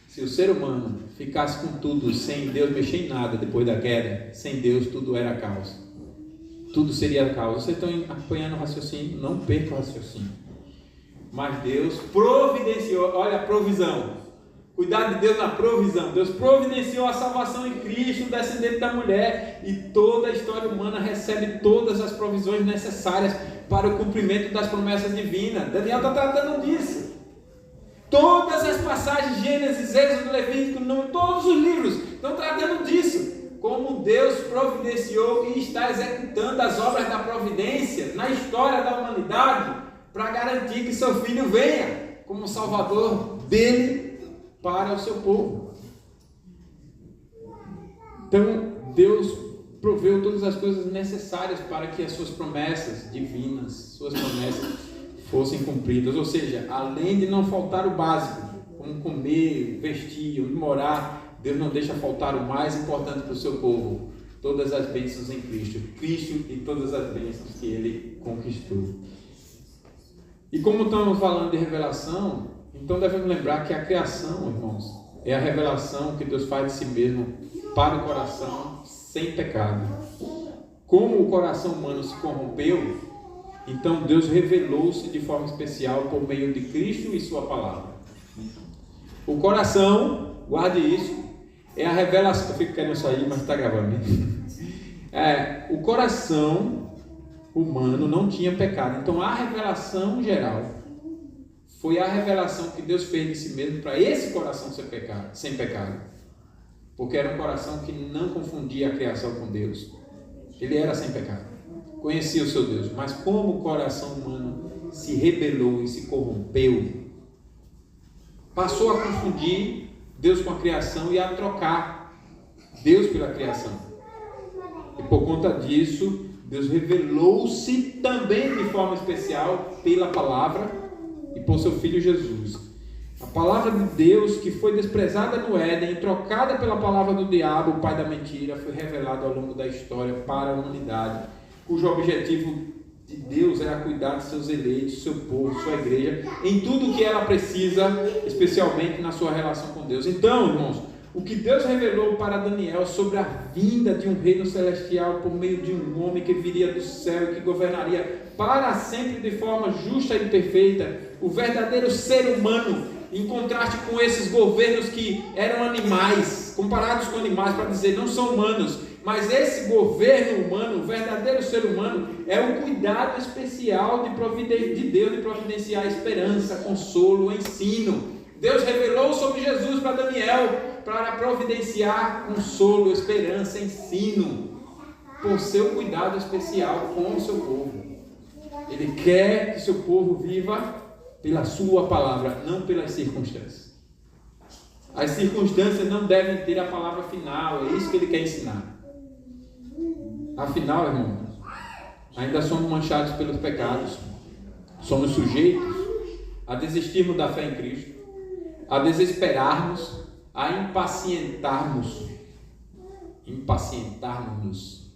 Se o ser humano ficasse com tudo, sem Deus mexer em nada depois da queda, sem Deus tudo era caos. Tudo seria caos. Vocês estão acompanhando o raciocínio? Não perca o raciocínio. Mas Deus providenciou, olha a provisão. Cuidado de Deus na provisão. Deus providenciou a salvação em Cristo, o descendente da mulher, e toda a história humana recebe todas as provisões necessárias para o cumprimento das promessas divinas. Daniel está tratando disso. Todas as passagens, Gênesis, Êxodo, Levítico, todos os livros estão tratando disso. Como Deus providenciou e está executando as obras da providência na história da humanidade para garantir que seu Filho venha como Salvador dele para o seu povo. Então, Deus proveu todas as coisas necessárias para que as suas promessas divinas, suas promessas fossem cumpridas. Ou seja, além de não faltar o básico, como comer, vestir, morar, Deus não deixa faltar o mais importante para o seu povo: todas as bênçãos em Cristo. Cristo e todas as bênçãos que Ele conquistou. E como estamos falando de revelação, então devemos lembrar que a criação, irmãos, é a revelação que Deus faz de si mesmo para o coração sem pecado. Como o coração humano se corrompeu, então Deus revelou-se de forma especial por meio de Cristo e sua palavra. O coração, guarde isso, é a revelação. Eu fico querendo sair, mas está gravando. O coração humano não tinha pecado. Então a revelação geral foi a revelação que Deus fez de si mesmo para esse coração sem pecado. Porque era um coração que não confundia a criação com Deus. Ele era sem pecado. Conhecia o seu Deus. Mas como o coração humano se rebelou e se corrompeu, passou a confundir Deus com a criação e a trocar Deus pela criação. E por conta disso, Deus revelou-se também de forma especial pela palavra e por seu Filho Jesus. A palavra de Deus, que foi desprezada no Éden, trocada pela palavra do diabo, o pai da mentira, foi revelada ao longo da história para a humanidade, cujo objetivo de Deus era cuidar de seus eleitos, seu povo, sua igreja, em tudo o que ela precisa, especialmente na sua relação com Deus. Então, irmãos, o que Deus revelou para Daniel sobre a vinda de um reino celestial por meio de um homem que viria do céu e que governaria para sempre de forma justa e perfeita, o verdadeiro ser humano em contraste com esses governos que eram animais, comparados com animais, para dizer, não são humanos, mas esse governo humano, o verdadeiro ser humano, é o cuidado especial de Deus de providenciar esperança, consolo, ensino. Deus revelou sobre Jesus para Daniel, para providenciar consolo, esperança, ensino, por seu cuidado especial com o seu povo. Ele quer que seu povo viva pela sua palavra, não pelas circunstâncias. As circunstâncias não devem ter a palavra final, é isso que ele quer ensinar. Afinal, irmãos, ainda somos manchados pelos pecados, somos sujeitos a desistirmos da fé em Cristo, a desesperarmos, a impacientarmos-nos.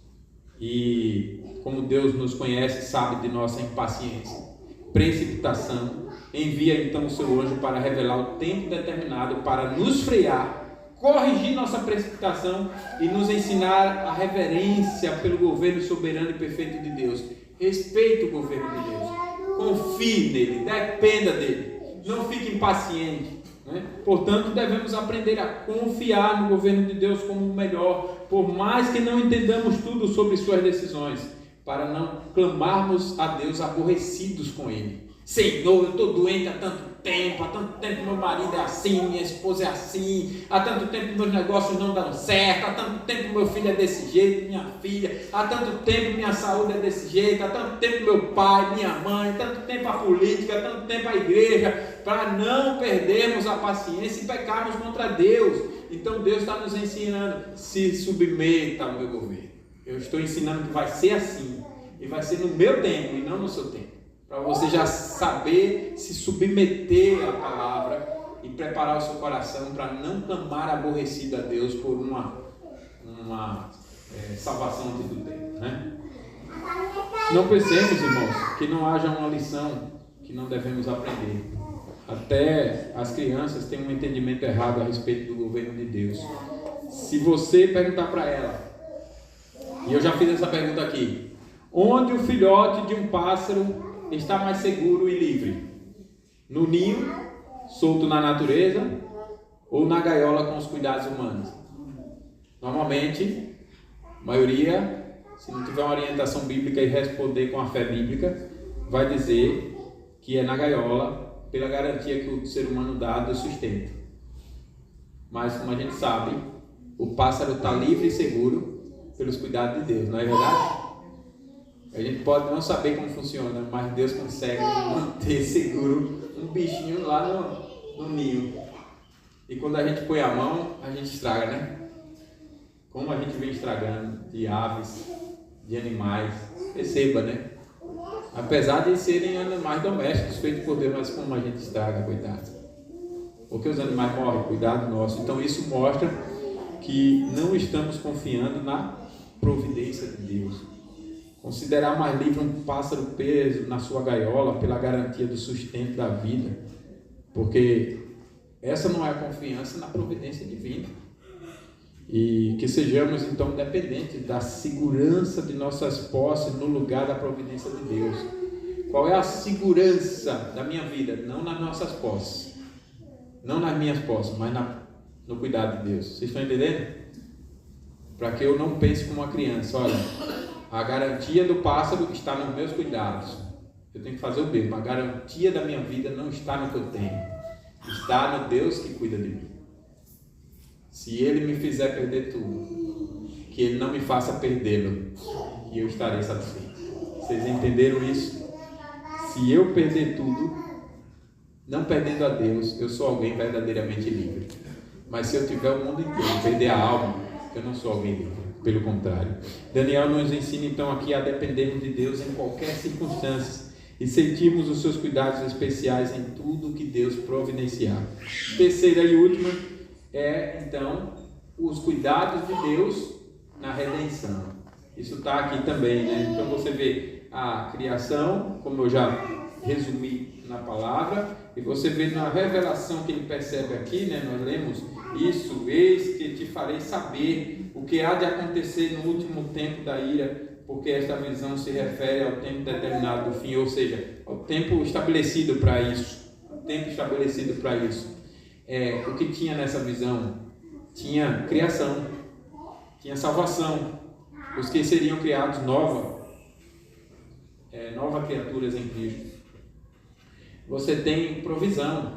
E como Deus nos conhece, sabe de nossa impaciência, precipitação, envia então o seu anjo para revelar o tempo determinado para nos frear, corrigir nossa precipitação e nos ensinar a reverência pelo governo soberano e perfeito de Deus. Respeite o governo de Deus, confie nele, dependa dele, não fique impaciente, né? Portanto, devemos aprender a confiar no governo de Deus como o melhor, por mais que não entendamos tudo sobre suas decisões, para não clamarmos a Deus aborrecidos com ele. Senhor, eu estou doente há tanto tempo meu marido é assim, minha esposa é assim, há tanto tempo meus negócios não dão certo, há tanto tempo meu filho é desse jeito, minha filha, há tanto tempo minha saúde é desse jeito, há tanto tempo meu pai, minha mãe, tanto tempo a política, tanto tempo a igreja, para não perdermos a paciência e pecarmos contra Deus. Então Deus está nos ensinando, se submeta ao meu governo. Eu estou ensinando que vai ser assim, e vai ser no meu tempo e não no seu tempo, para você já saber se submeter à palavra e preparar o seu coração para não clamar aborrecido a Deus por uma salvação antes do tempo, né? Não pensemos, irmãos, que não haja uma lição que não devemos aprender. Até as crianças têm um entendimento errado a respeito do governo de Deus. Se você perguntar para ela, e eu já fiz essa pergunta aqui, onde o filhote de um pássaro está mais seguro e livre? No ninho, solto na natureza, ou na gaiola com os cuidados humanos? Normalmente, a maioria, se não tiver uma orientação bíblica e responder com a fé bíblica, vai dizer que é na gaiola, pela garantia que o ser humano dá do sustento. Mas, como a gente sabe, o pássaro está livre e seguro pelos cuidados de Deus, não é verdade? A gente pode não saber como funciona, mas Deus consegue manter seguro um bichinho lá no ninho. E quando a gente põe a mão, a gente estraga, né? Como a gente vem estragando de aves, de animais. Perceba, né? Apesar de serem animais domésticos feitos por Deus, mas como a gente estraga, coitado. Porque os animais morrem, cuidado nosso. Então isso mostra que não estamos confiando na providência de Deus. Considerar mais livre um pássaro preso na sua gaiola pela garantia do sustento da vida, porque essa não é a confiança na providência divina. E que sejamos então dependentes da segurança de nossas posses no lugar da providência de Deus. Qual é a segurança da minha vida? Não nas nossas posses, não nas minhas posses, mas no cuidado de Deus. Vocês estão entendendo? Para que eu não pense como uma criança, olha, a garantia do pássaro está nos meus cuidados. Eu tenho que fazer o mesmo. A garantia da minha vida não está no que eu tenho. Está no Deus que cuida de mim. Se Ele me fizer perder tudo, que Ele não me faça perdê-lo, e eu estarei satisfeito. Vocês entenderam isso? Se eu perder tudo, não perdendo a Deus, eu sou alguém verdadeiramente livre. Mas se eu tiver o mundo inteiro, perder a alma, eu não sou alguém livre. Pelo contrário, Daniel nos ensina então aqui a dependermos de Deus em qualquer circunstância e sentirmos os seus cuidados especiais em tudo que Deus providenciar. Terceira e última é então os cuidados de Deus na redenção. Isso está aqui também, né? Então você vê a criação, como eu já resumi na palavra, e você vê na revelação que ele percebe aqui, né? Nós lemos isso, eis que te farei saber o que há de acontecer no último tempo da ira, porque esta visão se refere ao tempo determinado do fim, ou seja, ao tempo estabelecido para isso. tempo estabelecido para isso. O que tinha nessa visão? Tinha criação, tinha salvação, os que seriam criados novas criaturas em Cristo. Você tem provisão,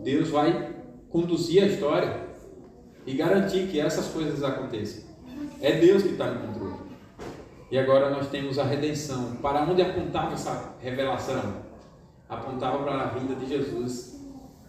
Deus vai conduzir a história e garantir que essas coisas aconteçam. É Deus que está no controle. E agora nós temos a redenção. Para onde apontava essa revelação? Apontava para a vinda de Jesus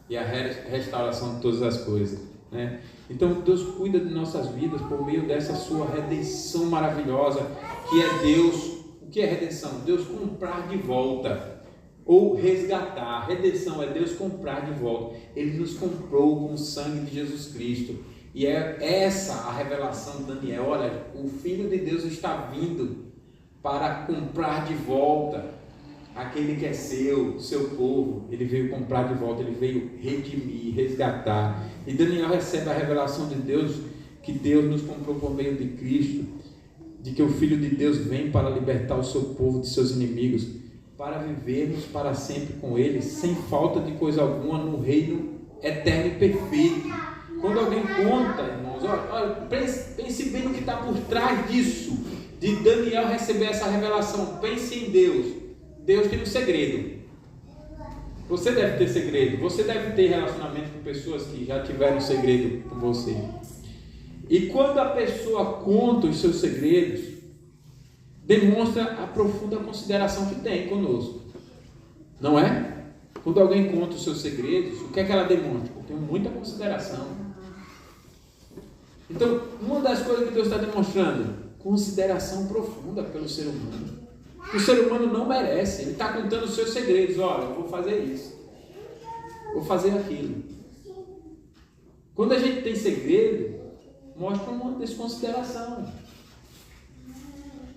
e a restauração de todas as coisas, né? Então Deus cuida de nossas vidas por meio dessa sua redenção maravilhosa, que é Deus. O que é redenção? Deus comprar de volta ou resgatar. Redenção é Deus comprar de volta. Ele nos comprou com o sangue de Jesus Cristo. E é essa a revelação de Daniel. Olha, o Filho de Deus está vindo para comprar de volta aquele que é seu povo. Ele veio comprar de volta, ele veio redimir, resgatar. E Daniel recebe a revelação de Deus, que Deus nos comprou por meio de Cristo, de que o Filho de Deus vem para libertar o seu povo de seus inimigos, para vivermos para sempre com ele, sem falta de coisa alguma, no reino eterno e perfeito. Quando alguém conta, irmãos, olha, pense bem no que está por trás disso, de Daniel receber essa revelação. Pense em Deus. Deus tem um segredo. Você deve ter segredo. Você deve ter relacionamento com pessoas que já tiveram segredo com você. E quando a pessoa conta os seus segredos, demonstra a profunda consideração que tem conosco. Não é? Quando alguém conta os seus segredos, o que é que ela demonstra? Eu tenho muita consideração. Então, uma das coisas que Deus está demonstrando, consideração profunda pelo ser humano. O ser humano não merece. Ele está contando os seus segredos. Olha, eu vou fazer isso, vou fazer aquilo. Quando a gente tem segredo, mostra uma desconsideração.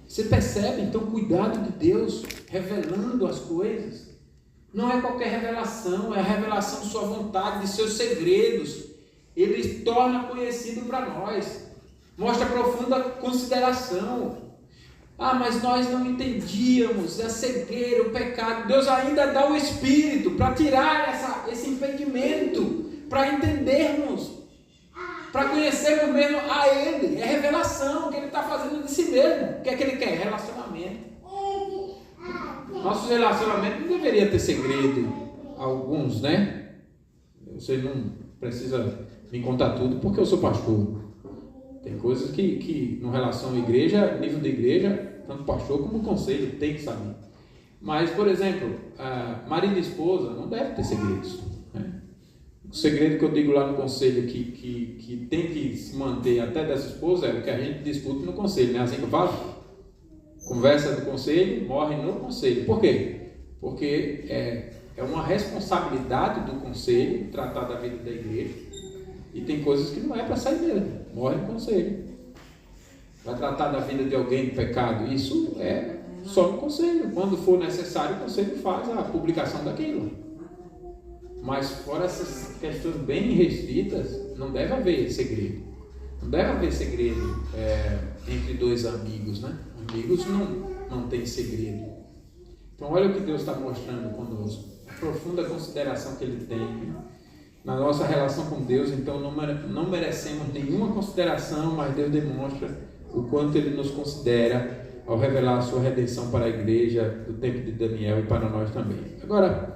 Você percebe? Então, cuidado de Deus revelando as coisas. Não é qualquer revelação, é a revelação de sua vontade, de seus segredos. Ele torna conhecido para nós. Mostra profunda consideração. Mas nós não entendíamos, a cegueira, o pecado. Deus ainda dá o Espírito para tirar esse impedimento, para entendermos, para conhecermos mesmo a Ele. É revelação que Ele está fazendo de si mesmo. O que é que Ele quer? Relacionamento. Nosso relacionamento não deveria ter segredo. Alguns, né? Você não precisa me contar tudo porque eu sou pastor. Tem coisas que no relação à igreja, nível de igreja, tanto pastor como conselho tem que saber. Mas, por exemplo, marido e esposa não deve ter segredos, né? O segredo que eu digo lá no conselho que tem que se manter até dessa esposa é o que a gente discute no conselho, né? Assim que eu falo, conversa do conselho, morre no conselho. Por quê? Porque é uma responsabilidade do conselho tratar da vida da igreja. E tem coisas que não é para sair dele, morre no conselho. Vai tratar da vida de alguém de pecado, isso é só no conselho. Quando for necessário, o conselho faz a publicação daquilo. Mas fora essas questões bem restritas, não deve haver segredo. Não deve haver segredo entre dois amigos, né? Amigos não tem segredo. Então olha o que Deus está mostrando conosco. A profunda consideração que Ele tem na nossa relação com Deus. Então não merecemos nenhuma consideração, mas Deus demonstra o quanto Ele nos considera ao revelar a sua redenção para a igreja do tempo de Daniel e para nós também. Agora,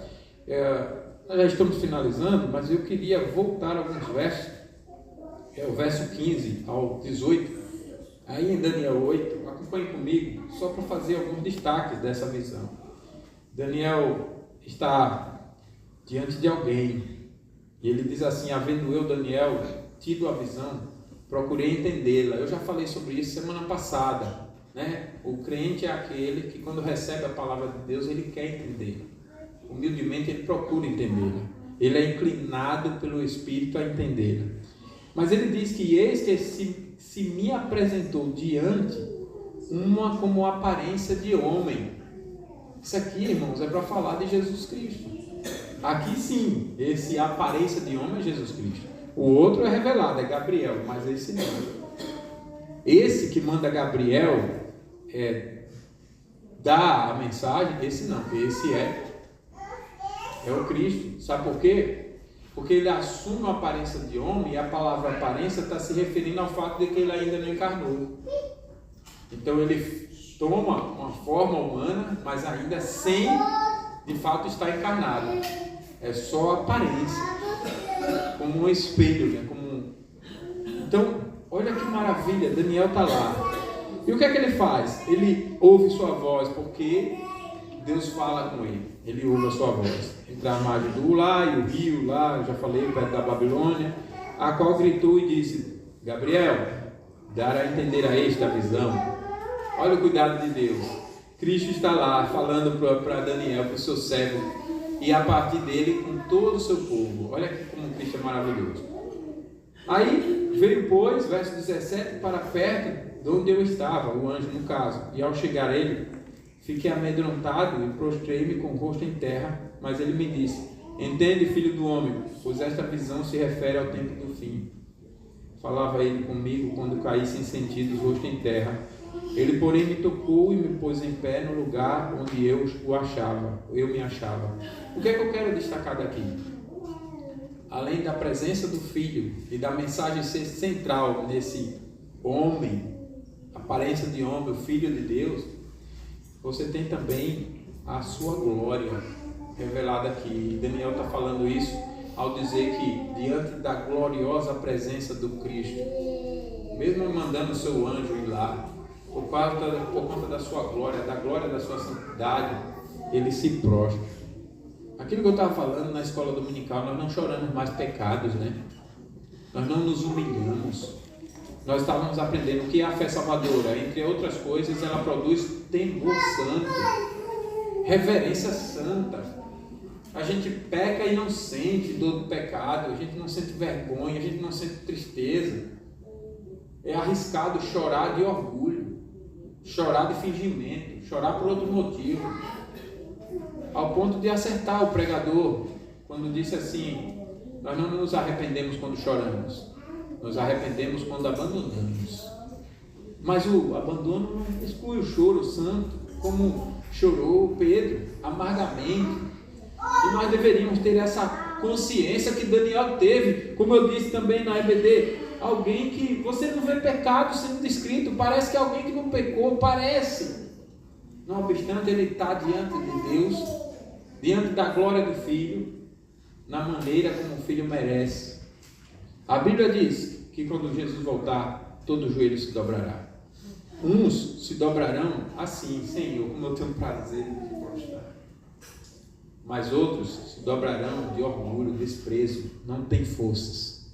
nós já estamos finalizando, mas eu queria voltar a alguns versos, o verso 15 ao 18, aí em Daniel 8, acompanhe comigo, só para fazer alguns destaques dessa visão. Daniel está diante de alguém, e ele diz assim: havendo eu, Daniel, tido a visão, procurei entendê-la. Eu já falei sobre isso semana passada, né? O crente é aquele que, quando recebe a palavra de Deus, ele quer entendê-la. Humildemente ele procura entendê-la. Ele é inclinado pelo Espírito a entendê-la. Mas ele diz que eis que se me apresentou diante uma como aparência de homem. Isso aqui, irmãos, é para falar de Jesus Cristo. Aqui sim, esse aparência de homem é Jesus Cristo. O outro é revelado, é Gabriel, mas esse não. Esse que manda Gabriel dar a mensagem, esse não. Esse é É o Cristo. Sabe por quê? Porque ele assume a aparência de homem, e a palavra aparência está se referindo ao fato de que ele ainda não encarnou. Então ele toma uma forma humana, mas ainda sem de fato estar encarnado. É só aparência, como um espelho, né? Então, olha que maravilha, Daniel está lá. E o que é que ele faz? Ele ouve sua voz, porque Deus fala com ele. Ele ouve a sua voz. Entre a margem do lá e o rio lá, eu já falei, perto da Babilônia, a qual gritou e disse: Gabriel, dar a entender a esta visão. Olha o cuidado de Deus. Cristo está lá falando para Daniel, para o seu servo, e a partir dele com todo o seu povo. Olha aqui como Cristo é maravilhoso. Aí veio, pois, verso 17, para perto de onde eu estava, o anjo no caso, e ao chegar ele, fiquei amedrontado e prostrei-me com o rosto em terra, mas ele me disse: entende, filho do homem, pois esta visão se refere ao tempo do fim. Falava ele comigo quando caí sem sentidos, rosto em terra. Ele, porém, me tocou e me pôs em pé no lugar onde eu me achava. O que é que eu quero destacar daqui? Além da presença do Filho e da mensagem ser central nesse homem, aparência de homem, o Filho de Deus, você tem também a sua glória revelada aqui. Daniel está falando isso ao dizer que diante da gloriosa presença do Cristo, mesmo mandando o seu anjo ir lá, por conta da sua glória, da glória da sua santidade, ele se prostra. Aquilo que eu estava falando na escola dominical, nós não choramos mais pecados, né? Nós não nos humilhamos. Nós estávamos aprendendo que a fé salvadora, entre outras coisas, ela produz temor santo, reverência santa. A gente peca e não sente dor do pecado, a gente não sente vergonha, a gente não sente tristeza. É arriscado chorar de orgulho, chorar de fingimento, chorar por outro motivo. Ao ponto de acertar o pregador quando disse assim: nós não nos arrependemos quando choramos, nos arrependemos quando abandonamos. Mas o abandono não exclui o choro santo, como chorou Pedro amargamente. E nós deveríamos ter essa consciência que Daniel teve, como eu disse também na EBD, alguém que você não vê pecado sendo descrito, parece que é alguém que não pecou, parece. Não obstante, ele está diante de Deus, diante da glória do Filho, na maneira como o Filho merece. A Bíblia diz que quando Jesus voltar, todo joelho se dobrará. Uns se dobrarão assim: Senhor, como eu tenho prazer de te prostrar. Mas outros se dobrarão de orgulho, desprezo, não tem forças.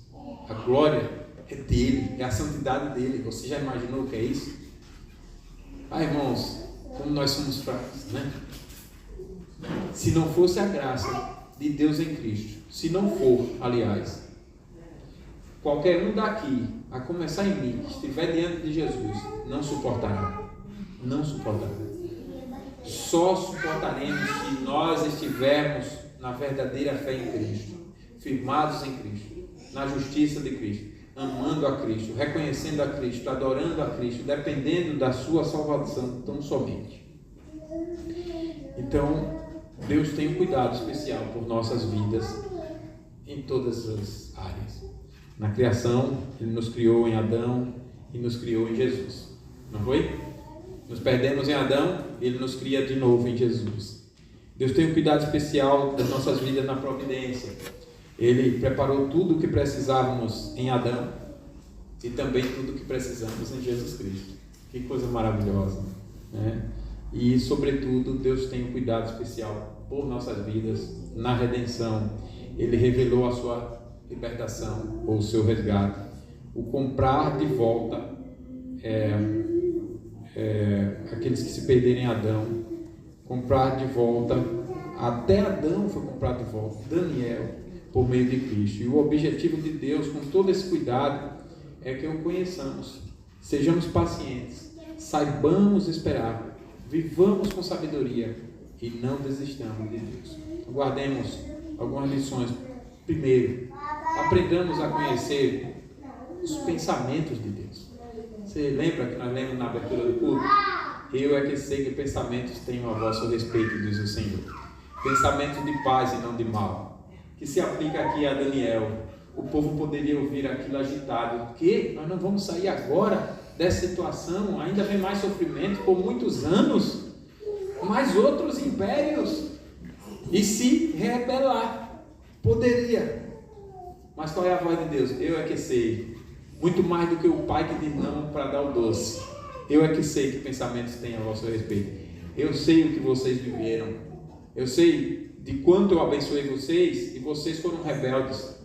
A glória é dele, é a santidade dele. Você já imaginou o que é isso? Ah, irmãos, como nós somos fracos, né? Se não fosse a graça de Deus em Cristo, se não for, aliás, qualquer um daqui, a começar em mim, que estiver diante de Jesus, não suportará. Não suportará. Só suportaremos se nós estivermos na verdadeira fé em Cristo, firmados em Cristo, na justiça de Cristo, amando a Cristo, reconhecendo a Cristo, adorando a Cristo, dependendo da sua salvação tão somente. Então, Deus tem um cuidado especial por nossas vidas em todas as áreas. Na criação, Ele nos criou em Adão e nos criou em Jesus. Não foi? Nos perdemos em Adão, Ele nos cria de novo em Jesus. Deus tem um cuidado especial das nossas vidas na providência. Ele preparou tudo o que precisávamos em Adão e também tudo o que precisamos em Jesus Cristo. Que coisa maravilhosa, né? E, sobretudo, Deus tem um cuidado especial por nossas vidas na redenção. Ele revelou a sua libertação, ou o seu resgate, o comprar de volta aqueles que se perderem em Adão, comprar de volta, até Adão foi comprado de volta, Daniel, por meio de Cristo. E o objetivo de Deus, com todo esse cuidado, é que o conheçamos, sejamos pacientes, saibamos esperar, vivamos com sabedoria e não desistamos de Deus. Guardemos algumas lições. Primeiro, aprendamos a conhecer os pensamentos de Deus. Você lembra que nós lemos na abertura do culto? Eu é que sei que pensamentos tenho a vosso respeito, diz o Senhor. Pensamentos de paz e não de mal. Que se aplica aqui a Daniel. O povo poderia ouvir aquilo agitado. O quê? Nós não vamos sair agora dessa situação? Ainda vem mais sofrimento por muitos anos? Mais outros impérios? E se rebelar? Poderia. Mas qual é a voz de Deus? Eu é que sei. Muito mais do que o pai que diz não para dar o doce. Eu é que sei que pensamentos têm a vosso respeito. Eu sei o que vocês viveram. Eu sei de quanto eu abençoei vocês e vocês foram rebeldes.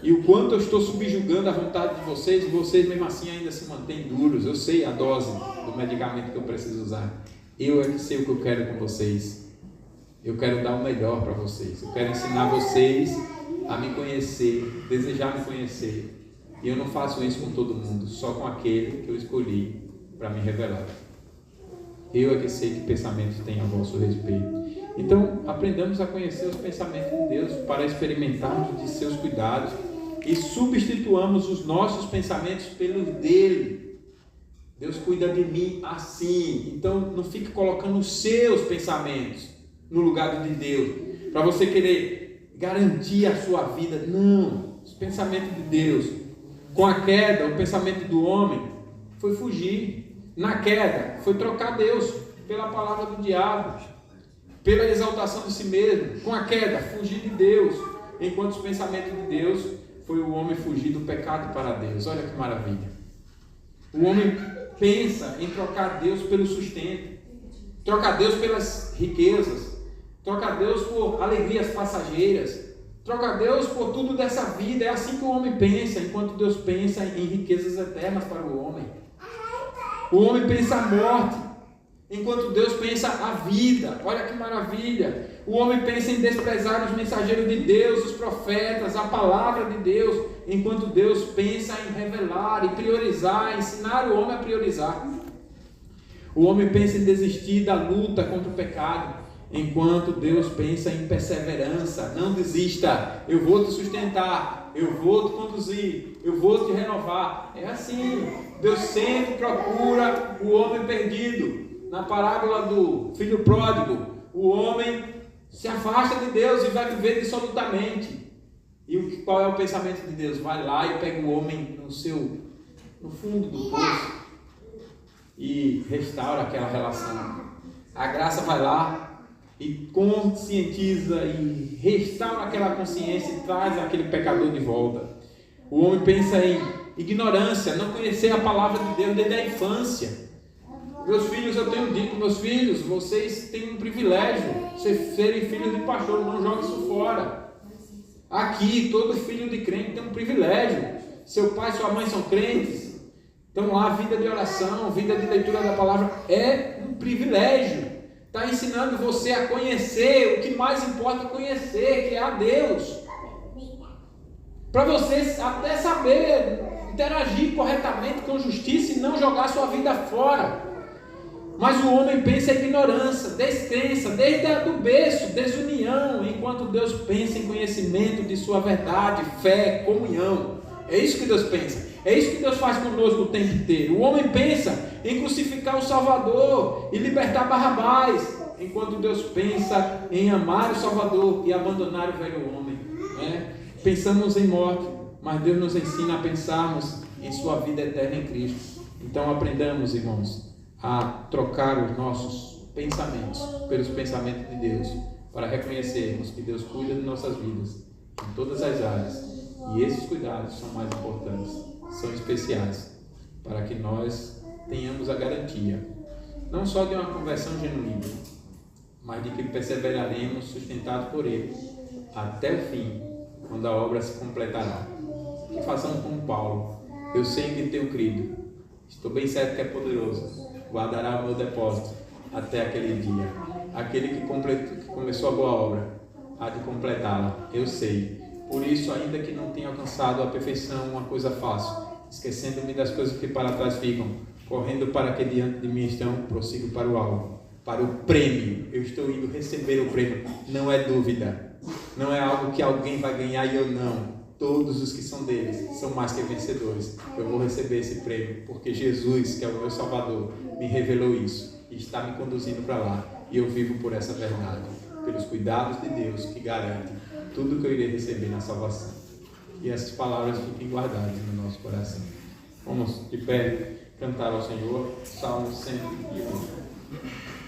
E o quanto eu estou subjugando a vontade de vocês e vocês mesmo assim ainda se mantêm duros. Eu sei a dose do medicamento que eu preciso usar. Eu é que sei o que eu quero com vocês. Eu quero dar o melhor para vocês. Eu quero ensinar vocês a me conhecer, desejar me conhecer. E eu não faço isso com todo mundo, só com aquele que eu escolhi para me revelar. Eu é que sei que pensamentos têm a vosso respeito. Então, aprendamos a conhecer os pensamentos de Deus para experimentarmos de seus cuidados e substituamos os nossos pensamentos pelos dele. Deus cuida de mim assim. Então, não fique colocando os seus pensamentos no lugar de Deus, para você querer garantir a sua vida. Não, os pensamentos de Deus. Com a queda, o pensamento do homem foi fugir. Na queda, foi trocar Deus pela palavra do diabo, pela exaltação de si mesmo. Com a queda, fugir de Deus. Enquanto os pensamentos de Deus foi o homem fugir do pecado para Deus. Olha que maravilha. O homem pensa em trocar Deus pelo sustento, trocar Deus pelas riquezas, trocar Deus por alegrias passageiras, trocar Deus por tudo dessa vida. É assim que o homem pensa, enquanto Deus pensa em riquezas eternas para o homem. O homem pensa a morte, enquanto Deus pensa a vida. Olha que maravilha. O homem pensa em desprezar os mensageiros de Deus, os profetas, a palavra de Deus, enquanto Deus pensa em revelar e priorizar, ensinar o homem a priorizar. O homem pensa em desistir da luta contra o pecado, enquanto Deus pensa em perseverança. Não desista, eu vou te sustentar, eu vou te conduzir, eu vou te renovar. É assim, Deus sempre procura o homem perdido. Na parábola do filho pródigo, o homem se afasta de Deus e vai viver dissolutamente. E qual é o pensamento de Deus? Vai lá e pega o homem no fundo do poço e restaura aquela relação. A graça vai lá e conscientiza e restaura aquela consciência e traz aquele pecador de volta. O homem pensa em ignorância, não conhecer a palavra de Deus desde a infância. Meus filhos, eu tenho dito, meus filhos, vocês têm um privilégio, serem filhos de pastor, não jogue isso fora. Aqui, todo filho de crente tem um privilégio. Seu pai e sua mãe são crentes, então lá, vida de oração, vida de leitura da palavra é um privilégio. Está ensinando você a conhecer o que mais importa conhecer, que é a Deus. Para você até saber interagir corretamente com justiça e não jogar sua vida fora. Mas o homem pensa em ignorância, descrença, desde o berço, desunião, enquanto Deus pensa em conhecimento de sua verdade, fé, comunhão. É isso que Deus pensa. É isso que Deus faz conosco o tempo inteiro. O homem pensa em crucificar o Salvador e libertar Barrabás, enquanto Deus pensa em amar o Salvador e abandonar o velho homem. Pensamos em morte, mas Deus nos ensina a pensarmos em sua vida eterna em Cristo. Então aprendamos, irmãos, a trocar os nossos pensamentos pelos pensamentos de Deus, para reconhecermos que Deus cuida de nossas vidas em todas as áreas, e esses cuidados são mais importantes, são especiais, para que nós tenhamos a garantia não só de uma conversão genuína, mas de que perseveraremos sustentados por Ele até o fim, quando a obra se completará. Que façamos como Paulo: eu sei que tenho crido, estou bem certo que é poderoso, guardará o meu depósito até aquele dia. Aquele que começou a boa obra há de completá-la, eu sei. Por isso, ainda que não tenha alcançado a perfeição, uma coisa faço, esquecendo-me das coisas que para trás ficam, correndo para que diante de mim estão, prossigo para o alvo, para o prêmio. Eu estou indo receber o prêmio, não é dúvida, não é algo que alguém vai ganhar e eu não. Todos os que são deles são mais que vencedores. Eu vou receber esse prêmio, porque Jesus, que é o meu Salvador, me revelou isso e está me conduzindo para lá. E eu vivo por essa verdade. pelos cuidados de Deus que garante tudo que eu irei receber na salvação. E essas palavras fiquem guardadas no nosso coração. Vamos de pé cantar ao Senhor, Salmo 101.